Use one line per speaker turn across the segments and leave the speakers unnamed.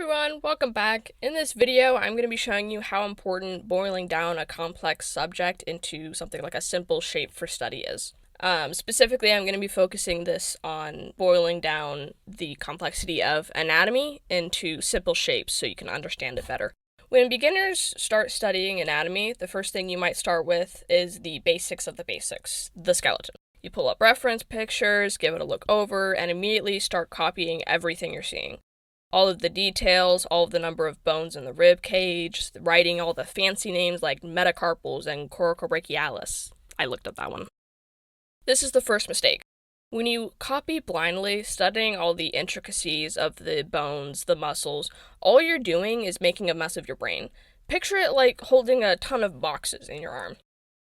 everyone, welcome back. In this video, I'm going to be showing you how important boiling down a complex subject into something like a simple shape for study is. Specifically, I'm going to be focusing this on boiling down the complexity of anatomy into simple shapes so you can understand it better. When beginners start studying anatomy, the first thing you might start with is the basics of the basics, the skeleton. You pull up reference pictures, give it a look over, and immediately start copying everything you're seeing. All of the details, all of the number of bones in the rib cage, writing all the fancy names like metacarpals and coracobrachialis. I looked up that one. This is the first mistake. When you copy blindly, studying all the intricacies of the bones, the muscles, all you're doing is making a mess of your brain. Picture it like holding a ton of boxes in your arm.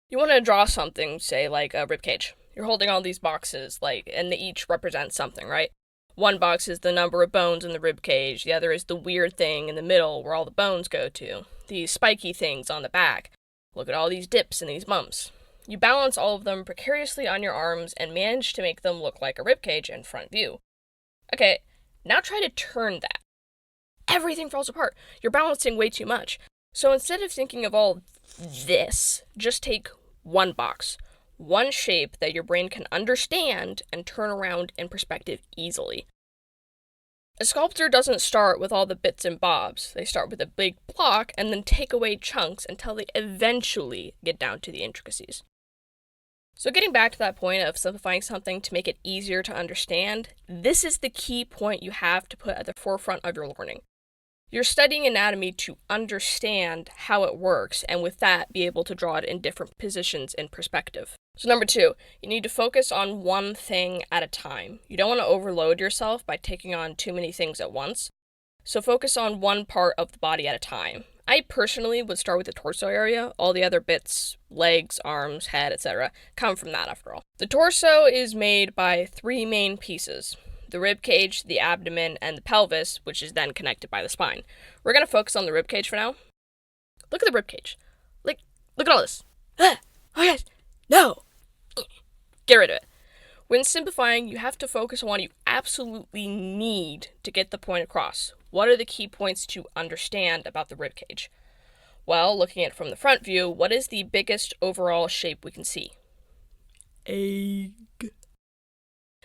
You want to draw something, say like a rib cage. You're holding all these boxes, and they each represent something, right? One box is the number of bones in the rib cage, the other is the weird thing in the middle where all the bones go to, these spiky things on the back. Look at all these dips and these bumps. You balance all of them precariously on your arms and manage to make them look like a rib cage in front view. Okay, now try to turn that. Everything falls apart. You're balancing way too much. So instead of thinking of all this, just take one box. One shape that your brain can understand and turn around in perspective easily. A sculptor doesn't start with all the bits and bobs. They start with a big block and then take away chunks until they eventually get down to the intricacies. So getting back to that point of simplifying something to make it easier to understand, this is the key point you have to put at the forefront of your learning. You're studying anatomy to understand how it works, and with that, be able to draw it in different positions in perspective. So number 2, you need to focus on one thing at a time. You don't want to overload yourself by taking on too many things at once. So focus on one part of the body at a time. I personally would start with the torso area. All the other bits, legs, arms, head, etc., come from that after all. The torso is made by 3 main pieces: the rib cage, the abdomen, and the pelvis, which is then connected by the spine. We're going to focus on the rib cage for now. Look at the rib cage. Look at all this. Oh my gosh. No. Get rid of it. When simplifying, you have to focus on what you absolutely need to get the point across. What are the key points to understand about the rib cage? Well, looking at it from the front view, what is the biggest overall shape we can see? Egg.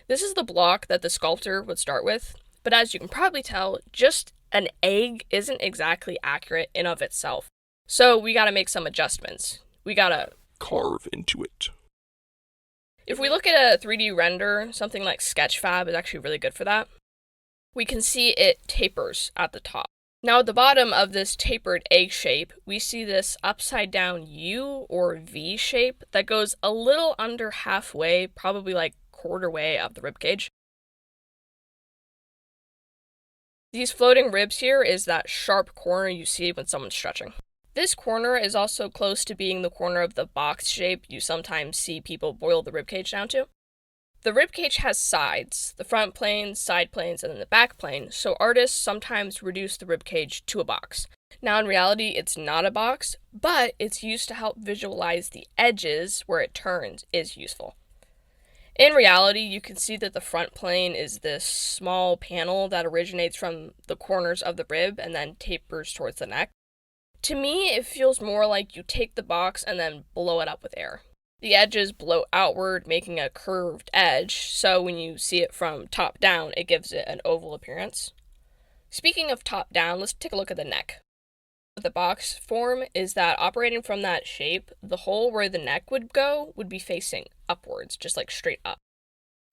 This is the block that the sculptor would start with, but as you can probably tell, just an egg isn't exactly accurate in of itself. So we gotta make some adjustments. We gotta
carve into it.
If we look at a 3D render, something like Sketchfab is actually really good for that. We can see it tapers at the top. Now at the bottom of this tapered egg shape, we see this upside down U or V shape that goes a little under halfway, probably like quarter way of the rib cage. These floating ribs here is that sharp corner you see when someone's stretching. This corner is also close to being the corner of the box shape you sometimes see people boil the rib cage down to. The rib cage has sides, the front plane, side planes, and then the back plane, so artists sometimes reduce the rib cage to a box. Now in reality, it's not a box, but it's used to help visualize the edges where it turns is useful. In reality, you can see that the front plane is this small panel that originates from the corners of the rib and then tapers towards the neck. To me, it feels more like you take the box and then blow it up with air. The edges blow outward, making a curved edge, so when you see it from top down, it gives it an oval appearance. Speaking of top down, let's take a look at the neck. The box form is that operating from that shape, the hole where the neck would go would be facing upwards, just like straight up.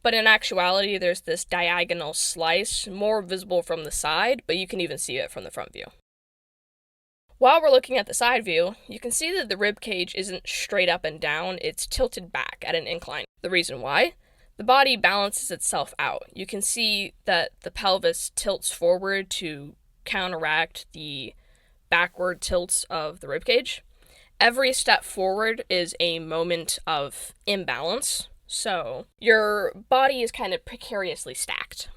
But in actuality, there's this diagonal slice, more visible from the side, but you can even see it from the front view. While we're looking at the side view, you can see that the rib cage isn't straight up and down, it's tilted back at an incline. The reason why? The body balances itself out. You can see that the pelvis tilts forward to counteract the backward tilts of the rib cage. Every step forward is a moment of imbalance, so your body is kind of precariously stacked.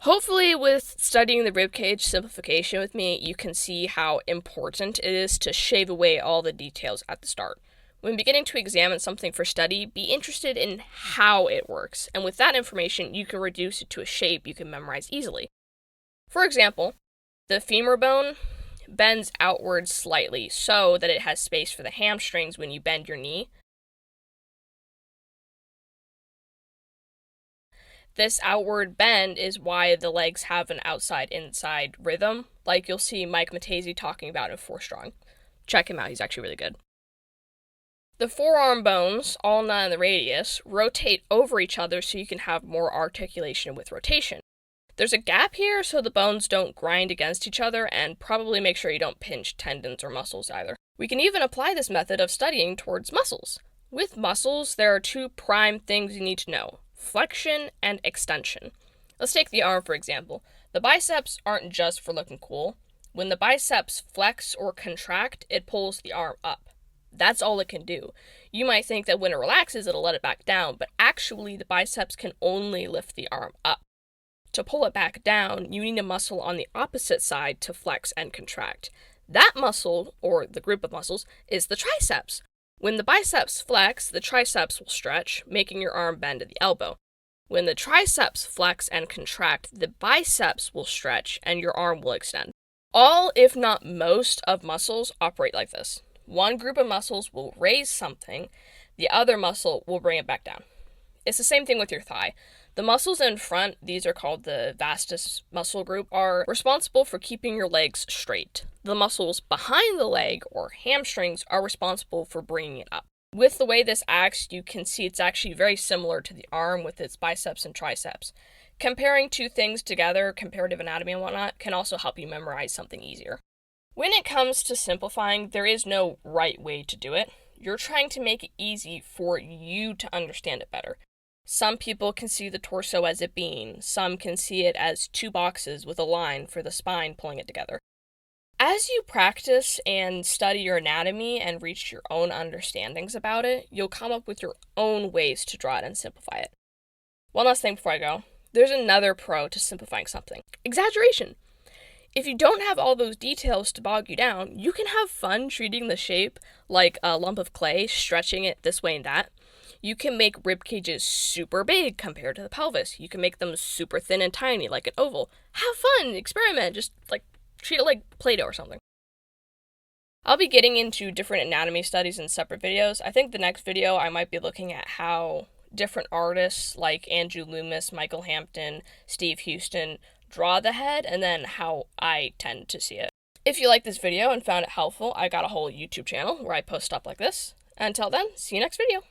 Hopefully, with studying the ribcage simplification with me, you can see how important it is to shave away all the details at the start. When beginning to examine something for study, be interested in how it works, and with that information, you can reduce it to a shape you can memorize easily. For example, the femur bone bends outwards slightly so that it has space for the hamstrings when you bend your knee. This outward bend is why the legs have an outside-inside rhythm, like you'll see Mike Matese talking about in 4 Strong. Check him out, he's actually really good. The forearm bones, ulna and the radius, rotate over each other so you can have more articulation with rotation. There's a gap here so the bones don't grind against each other, and probably make sure you don't pinch tendons or muscles either. We can even apply this method of studying towards muscles. With muscles, there are 2 prime things you need to know: flexion and extension. Let's take the arm for example. The biceps aren't just for looking cool. When the biceps flex or contract, it pulls the arm up. That's all it can do. You might think that when it relaxes, it'll let it back down, but actually the biceps can only lift the arm up. To pull it back down, you need a muscle on the opposite side to flex and contract. That muscle, or the group of muscles, is the triceps. When the biceps flex, the triceps will stretch, making your arm bend at the elbow. When the triceps flex and contract, the biceps will stretch and your arm will extend. All, if not most, of muscles operate like this. One group of muscles will raise something, the other muscle will bring it back down. It's the same thing with your thigh. The muscles in front, these are called the vastus muscle group, are responsible for keeping your legs straight. The muscles behind the leg, or hamstrings, are responsible for bringing it up. With the way this acts, you can see it's actually very similar to the arm with its biceps and triceps. Comparing 2 things together, comparative anatomy and whatnot, can also help you memorize something easier. When it comes to simplifying, there is no right way to do it. You're trying to make it easy for you to understand it better. Some people can see the torso as a beam, some can see it as 2 boxes with a line for the spine pulling it together. As you practice and study your anatomy and reach your own understandings about it, you'll come up with your own ways to draw it and simplify it. One last thing before I go. There's another pro to simplifying something: exaggeration. If you don't have all those details to bog you down, you can have fun treating the shape like a lump of clay, stretching it this way and that. You can make rib cages super big compared to the pelvis. You can make them super thin and tiny like an oval. Have fun, experiment, just treat it like Play-Doh or something. I'll be getting into different anatomy studies in separate videos. I think the next video I might be looking at how different artists like Andrew Loomis, Michael Hampton, Steve Houston draw the head, and then how I tend to see it. If you liked this video and found it helpful, I got a whole YouTube channel where I post stuff like this. Until then, see you next video.